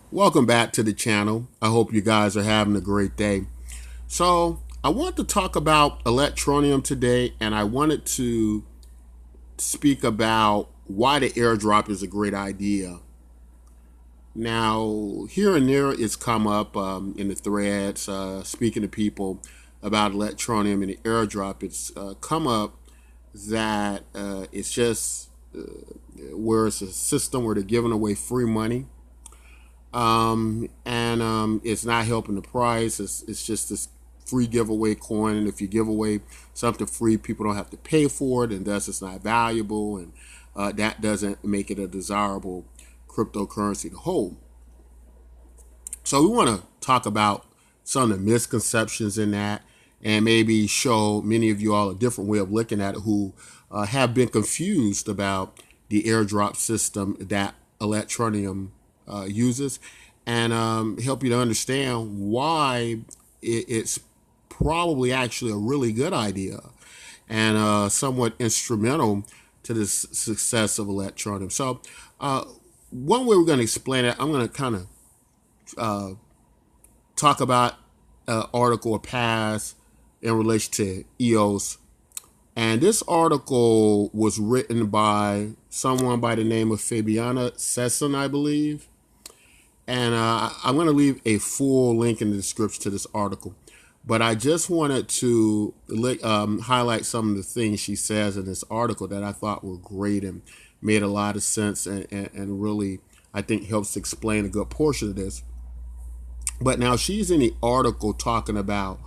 Welcome back to the channel. I hope you guys are having a great day. So, I want to talk about Electroneum today, and I wanted to speak about why the airdrop is a great idea. Now, here and there, it's come up in the threads, speaking to people about Electroneum and the airdrop. It's come up that it's just where it's a system where they're giving away free money, and it's not helping the price. It's just this free giveaway coin, and if you give away something free, people don't have to pay for it, and thus it's not valuable, and that doesn't make it a desirable cryptocurrency to hold. So we want to talk about some of the misconceptions in that, and maybe show many of you all a different way of looking at it who have been confused about the airdrop system that Electroneum uses, and help you to understand why it's probably actually a really good idea and somewhat instrumental to the success of Electroneum. So one way we're going to explain it, I'm going to kind of talk about an article or pass in relation to EOS. And this article was written by someone by the name of Fabiana Sesson, I believe. And I'm going to leave a full link in the description to this article. But I just wanted to highlight some of the things she says in this article that I thought were great and made a lot of sense, and really, I think, helps explain a good portion of this. But now she's in the article talking about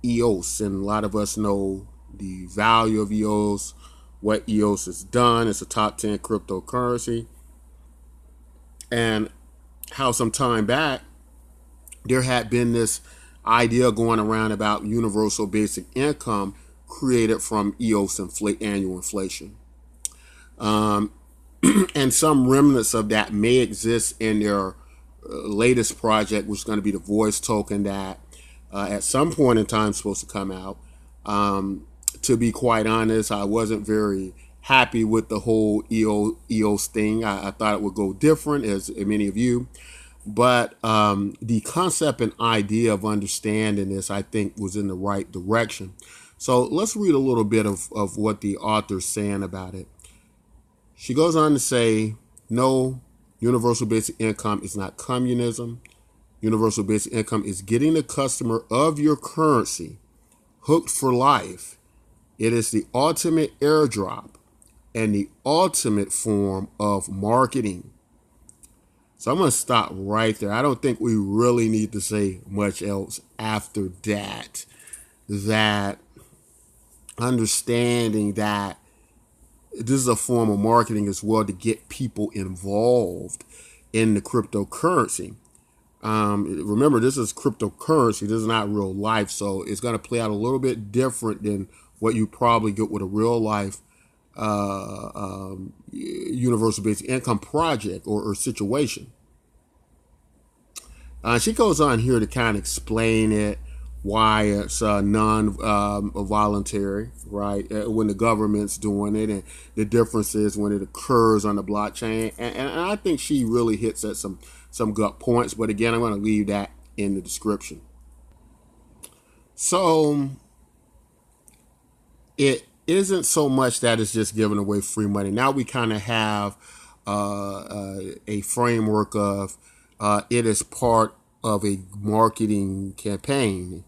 EOS, and a lot of us know the value of EOS, what EOS has done. It's a top 10 cryptocurrency, and how some time back there had been this idea going around about universal basic income created from EOS annual inflation. And some remnants of that may exist in their latest project, which is going to be the voice token that at some point in time is supposed to come out. To be quite honest, I wasn't very happy with the whole EOS thing. I thought it would go different, as many of you. But the concept and idea of understanding this, I think, was in the right direction. So let's read a little bit of what the author's saying about it. She goes on to say, no, universal basic income is not communism. Universal basic income is getting the customer of your currency hooked for life. It is the ultimate airdrop and the ultimate form of marketing. So I'm going to stop right there. I don't think we really need to say much else after that. That understanding that this is a form of marketing as well to get people involved in the cryptocurrency. Remember, this is cryptocurrency. This is not real life. So it's going to play out a little bit different than what you probably get with a real life universal basic income project or situation. She goes on here to kind of explain it, why it's non-voluntary, right? When the government's doing it, and the difference is when it occurs on the blockchain. And I think she really hits at some gut points. But again, I'm going to leave that in the description. So it isn't so much that it's just giving away free money. Now we kind of have a framework of it is part of a marketing campaign.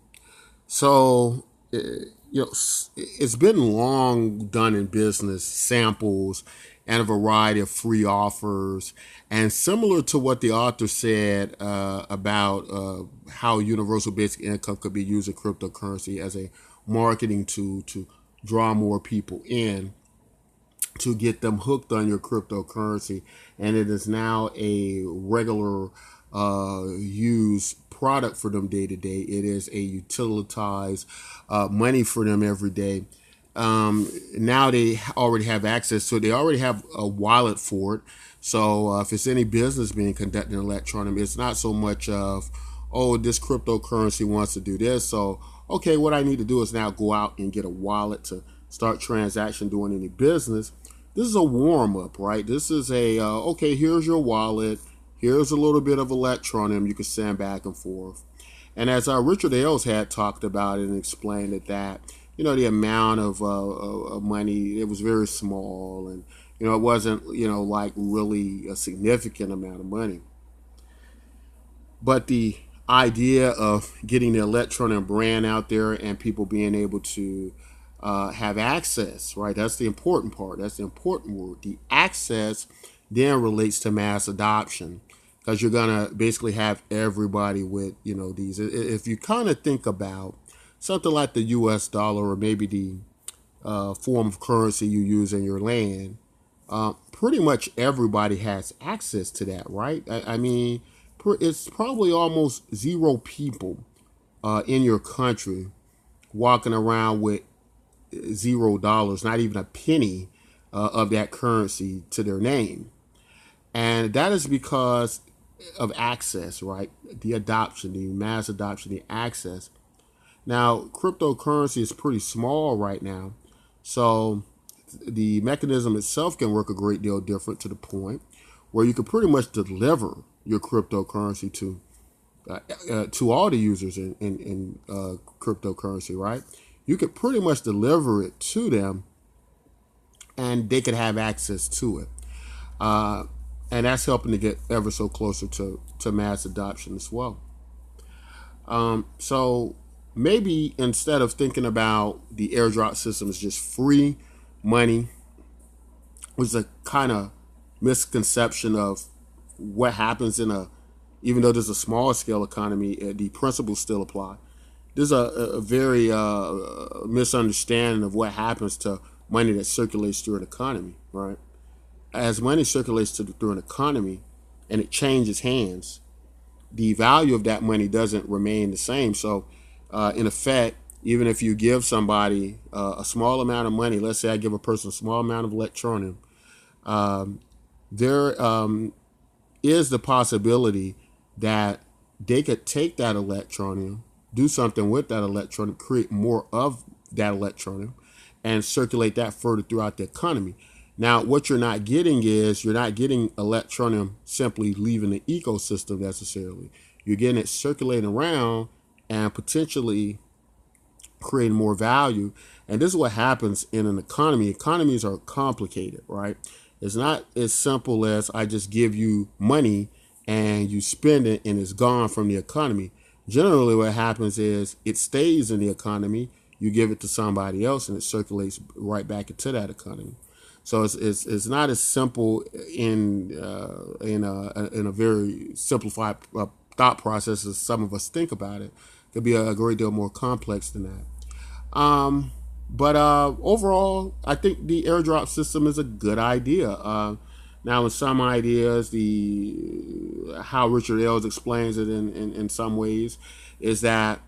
So, it's been long done in business, samples and a variety of free offers. And similar to what the author said about how universal basic income could be used in cryptocurrency as a marketing tool to draw more people in, to get them hooked on your cryptocurrency. And it is now a regular used product for them day to day. It is a utilitized money for them every day. Now they already have access to it. They already have a wallet for it. So if it's any business being conducted in Electroneum, it's not so much of, oh, this cryptocurrency wants to do this. So, okay, what I need to do is now go out and get a wallet to start transaction doing any business. This is a warm up, right? This is a, okay, here's your wallet. Here's a little bit of Electroneum you can send back and forth. And as Richard Ailes had talked about it and explained it, that the amount of money, it was very small, and it wasn't like really a significant amount of money. But the idea of getting the Electroneum brand out there and people being able to have access, right? That's the important part. That's the important word. The access then relates to mass adoption, because you're gonna basically have everybody with these. If you kind of think about something like the U.S. dollar, or maybe the form of currency you use in your land, pretty much everybody has access to that, right? I mean, it's probably almost zero people in your country walking around with $0, not even a penny of that currency to their name. And that is because of access, right? The adoption, the mass adoption, the access. Now, cryptocurrency is pretty small right now, so the mechanism itself can work a great deal different, to the point where you can pretty much deliver your cryptocurrency to all the users in cryptocurrency, right? You could pretty much deliver it to them, and they could have access to it. And that's helping to get ever so closer to mass adoption as well. So maybe instead of thinking about the airdrop system as just free money, which is a kind of misconception of what happens even though there's a small scale economy, the principles still apply. There's a very misunderstanding of what happens to money that circulates through an economy, right? As money circulates through an economy and it changes hands, the value of that money doesn't remain the same. So in effect, even if you give somebody a small amount of money, let's say I give a person a small amount of Electroneum, there is the possibility that they could take that Electroneum, do something with that Electroneum, create more of that Electroneum, and circulate that further throughout the economy. Now, what you're not getting is, you're not getting Electroneum simply leaving the ecosystem necessarily. You're getting it circulating around and potentially creating more value. And this is what happens in an economy. Economies are complicated, right? It's not as simple as I just give you money and you spend it and it's gone from the economy. Generally, what happens is it stays in the economy. You give it to somebody else and it circulates right back into that economy. So it's not as simple in a very simplified thought process as some of us think about it. It could be a great deal more complex than that. But overall, I think the airdrop system is a good idea. Now, in some ideas, how Richard Ailes explains it in some ways is that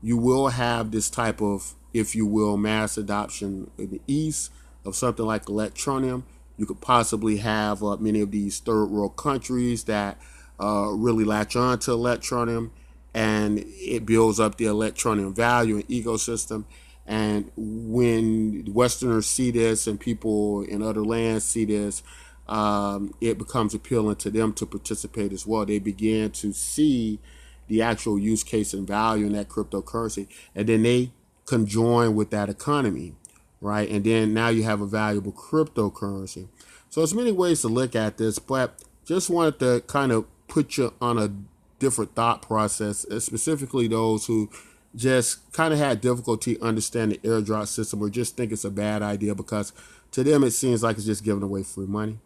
you will have this type of, if you will, mass adoption in the East of something like Electroneum. You could possibly have many of these third world countries that really latch on to Electroneum, and it builds up the Electroneum value and ecosystem. And when Westerners see this and people in other lands see this, it becomes appealing to them to participate as well. They begin to see the actual use case and value in that cryptocurrency, and then they conjoin with that economy, right? And then now you have a valuable cryptocurrency. So there's many ways to look at this, but just wanted to kind of put you on a different thought process, specifically those who just kind of had difficulty understanding the airdrop system, or just think it's a bad idea because to them it seems like it's just giving away free money.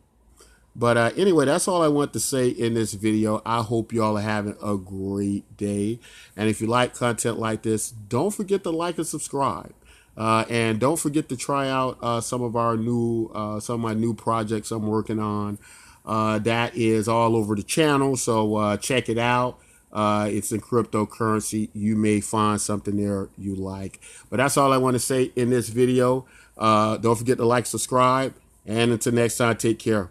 But anyway, that's all I want to say in this video. I hope you all are having a great day. And if you like content like this, don't forget to like and subscribe. And don't forget to try out some of my new projects I'm working on. That is all over the channel, so check it out. It's in cryptocurrency. You may find something there you like. But that's all I want to say in this video. Don't forget to like, subscribe, and until next time, take care.